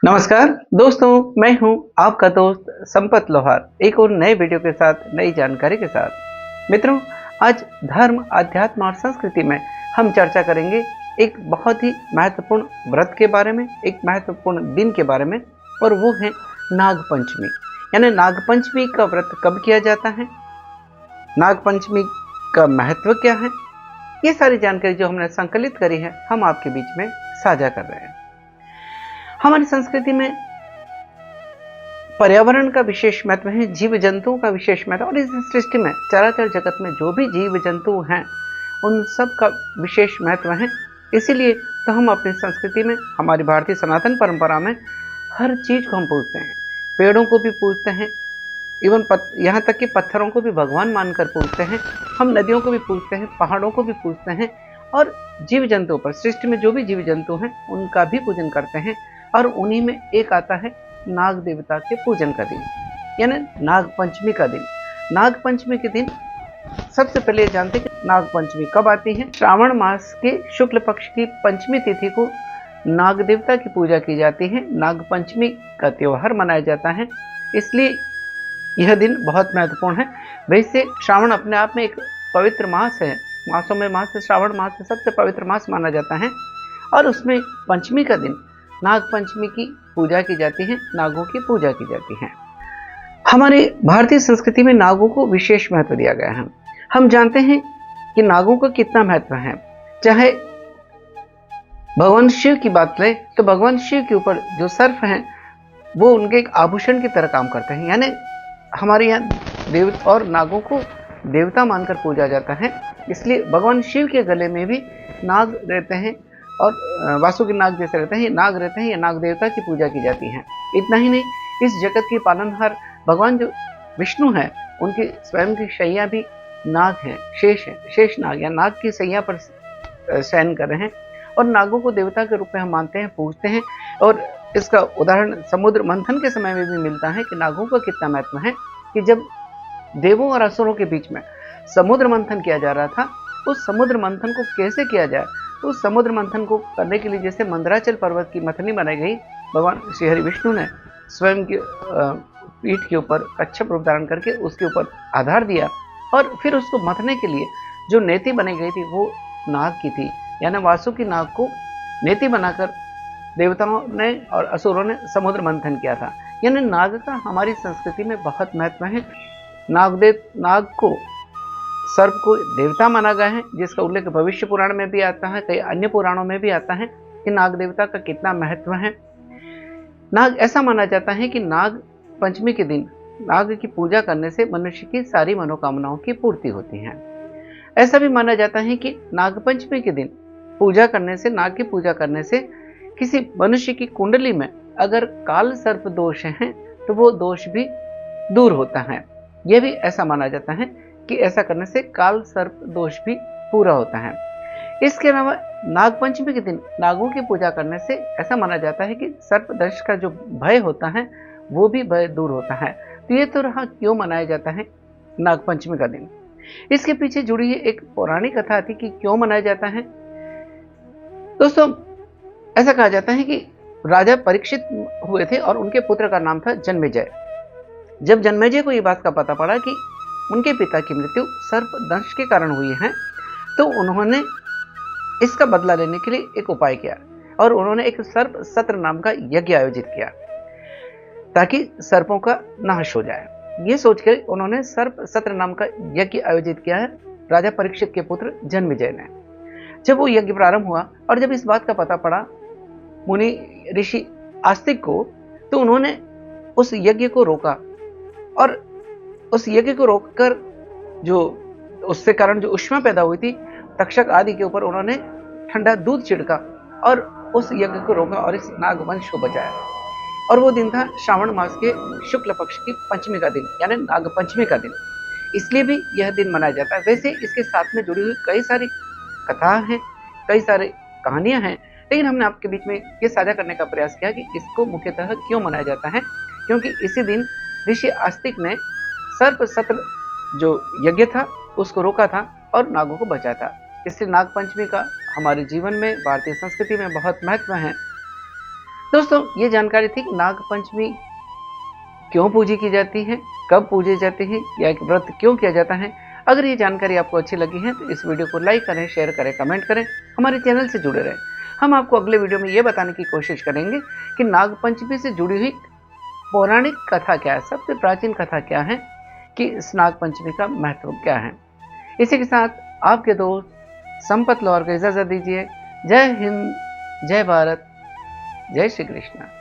नमस्कार दोस्तों, मैं हूं आपका दोस्त संपत लोहार, एक और नए वीडियो के साथ नई जानकारी के साथ। मित्रों, आज धर्म, अध्यात्म और संस्कृति में हम चर्चा करेंगे एक बहुत ही महत्वपूर्ण व्रत के बारे में, एक महत्वपूर्ण दिन के बारे में, और वो है नागपंचमी। यानी नागपंचमी का व्रत कब किया जाता है, नागपंचमी का महत्व क्या है, ये सारी जानकारी जो हमने संकलित करी है हम आपके बीच में साझा कर रहे हैं। हमारी संस्कृति में पर्यावरण का विशेष महत्व है, जीव जंतुओं का विशेष महत्व, और इस सृष्टि में चराचर जगत में जो भी जीव जंतु हैं उन सब का विशेष महत्व है। इसीलिए तो हम अपनी संस्कृति में, हमारी भारतीय सनातन परंपरा में हर चीज को हम पूजते हैं। पेड़ों को भी पूजते हैं, इवन यहाँ तक कि पत्थरों को भी भगवान मानकर पूजते हैं। हम नदियों को भी पूजते हैं, पहाड़ों को भी पूजते हैं, और जीव जंतुओं पर, सृष्टि में जो भी जीव जंतु हैं उनका भी पूजन करते हैं। और उन्हीं में एक आता है नाग देवता के पूजन का दिन, यानी नागपंचमी का दिन। नागपंचमी के दिन सबसे पहले जानते हैं कि नागपंचमी कब आती है। श्रावण मास के शुक्ल पक्ष की पंचमी तिथि को नाग देवता की पूजा की जाती है। नागपंचमी का त्योहार मनाया जाता है, इसलिए यह दिन बहुत महत्वपूर्ण है। वैसे श्रावण अपने आप में एक पवित्र मास है, मासों में मास है, श्रावण मास से सबसे पवित्र मास माना जाता है। और उसमें पंचमी का दिन नागपंचमी की पूजा की जाती है, नागों की पूजा की जाती है। हमारे भारतीय संस्कृति में नागों को विशेष महत्व दिया गया है। हम जानते हैं कि नागों का कितना महत्व है। चाहे भगवान शिव की बात करें तो भगवान शिव के ऊपर जो सर्प हैं वो उनके एक आभूषण की तरह काम करते हैं। यानी हमारे यहाँ देव और नागों को देवता मानकर पूजा जाता है, इसलिए भगवान शिव के गले में भी नाग रहते हैं, और वासुकी नाग जैसे रहते हैं, नाग रहते हैं, या नाग देवता की पूजा की जाती है। इतना ही नहीं, इस जगत के पालनहार भगवान जो विष्णु हैं उनकी स्वयं की शैया भी नाग हैं, शेष नाग, या नाग की शैया पर शयन कर रहे हैं। और नागों को देवता के रूप में हम मानते हैं, पूजते हैं। और इसका उदाहरण समुद्र मंथन के समय में भी मिलता है कि नागों का कितना महत्व है। कि जब देवों और असुरों के बीच में समुद्र मंथन किया जा रहा था, उस समुद्र मंथन को कैसे किया जाए, तो उस समुद्र मंथन को करने के लिए जैसे मंदराचल पर्वत की मथनी बनाई गई, भगवान श्री हरि विष्णु ने स्वयं की पीठ के ऊपर कच्छप रूप धारण करके उसके ऊपर आधार दिया, और फिर उसको मथने के लिए जो नेति बनाई गई थी वो नाग की थी। यानी वासुकी नाग को नेति बनाकर देवताओं ने और असुरों ने समुद्र मंथन किया था। यानी नाग का हमारी संस्कृति में बहुत महत्व है। नाग को, सर्प को देवता माना गया है, जिसका उल्लेख भविष्य पुराण में भी आता है, कई अन्य पुराणों में भी आता है कि नाग देवता का कितना महत्व है। नाग, ऐसा माना जाता है कि नाग पंचमी के दिन नाग की पूजा करने से मनुष्य की सारी मनोकामनाओं की पूर्ति होती है। ऐसा भी माना जाता है कि नागपंचमी के दिन पूजा करने से, नाग की पूजा करने से किसी मनुष्य की कुंडली में अगर काल सर्प दोष हैं तो वो दोष भी दूर होता है। यह भी ऐसा माना जाता है कि ऐसा करने से काल सर्प दोष भी पूरा होता है। इसके अलावा नागपंचमी के दिन नागों की पूजा करने से ऐसा माना जाता है कि सर्प दंश का जो भय होता है वो भी भय दूर होता है। तो ये तो रहा क्यों मनाया जाता है नागपंचमी का दिन। इसके पीछे जुड़ी एक पौराणिक कथा थी कि क्यों मनाया जाता है। दोस्तों, ऐसा कहा जाता है कि राजा परीक्षित हुए थे और उनके पुत्र का नाम था जन्मेजय। जब जन्मेजय को ये बात का पता पड़ा कि उनके पिता की मृत्यु सर्प दंश के कारण हुई है, तो उन्होंने इसका बदला लेने के लिए एक उपाय किया, और उन्होंने एक सर्प सत्र नाम का यज्ञ आयोजित किया ताकि सर्पों का नाश हो जाए। ये सोचकर उन्होंने सर्प सत्र नाम का यज्ञ आयोजित किया है राजा परीक्षित के पुत्र जन्मेजय ने। जब वो यज्ञ प्रारंभ हुआ और जब इस बात का पता पड़ा मुनि ऋषि आस्तिक को, तो उन्होंने उस यज्ञ को रोका, और उस यज्ञ को रोककर जो उससे कारण जो उष्मा पैदा हुई थी, तक्षक आदि के ऊपर उन्होंने ठंडा दूध छिड़का और उस यज्ञ को रोका और इस नागवंश को बचाया। और वो दिन था श्रावण मास के शुक्ल पक्ष की पंचमी का दिन, यानी नागपंचमी का दिन। इसलिए भी यह दिन मनाया जाता है। वैसे इसके साथ में जुड़ी हुई कई सारी कथाएं हैं, कई सारी कहानियां हैं, लेकिन हमने आपके बीच में ये साझा करने का प्रयास किया कि इसको मुख्यतः क्यों मनाया जाता है। क्योंकि इसी दिन ऋषि आस्तिक ने सर्प सत्र जो यज्ञ था उसको रोका था और नागों को बचाया था। इसलिए नागपंचमी का हमारे जीवन में, भारतीय संस्कृति में बहुत महत्व है। दोस्तों, ये जानकारी थी कि नाग पंचमी क्यों पूजी की जाती है, कब पूजे जाते हैं या एक व्रत क्यों किया जाता है। अगर ये जानकारी आपको अच्छी लगी है तो इस वीडियो को लाइक करें, शेयर करें, कमेंट करें, हमारे चैनल से जुड़े रहें। हम आपको अगले वीडियो में ये बताने की कोशिश करेंगे कि नाग पंचमी से जुड़ी हुई पौराणिक कथा क्या है, सबसे प्राचीन कथा क्या है, कि इस नाग पंचमी का महत्व क्या है। इसी के साथ आपके दोस्त संपत लौर को इजाजत दीजिए। जय हिंद, जय भारत, जय श्री कृष्ण।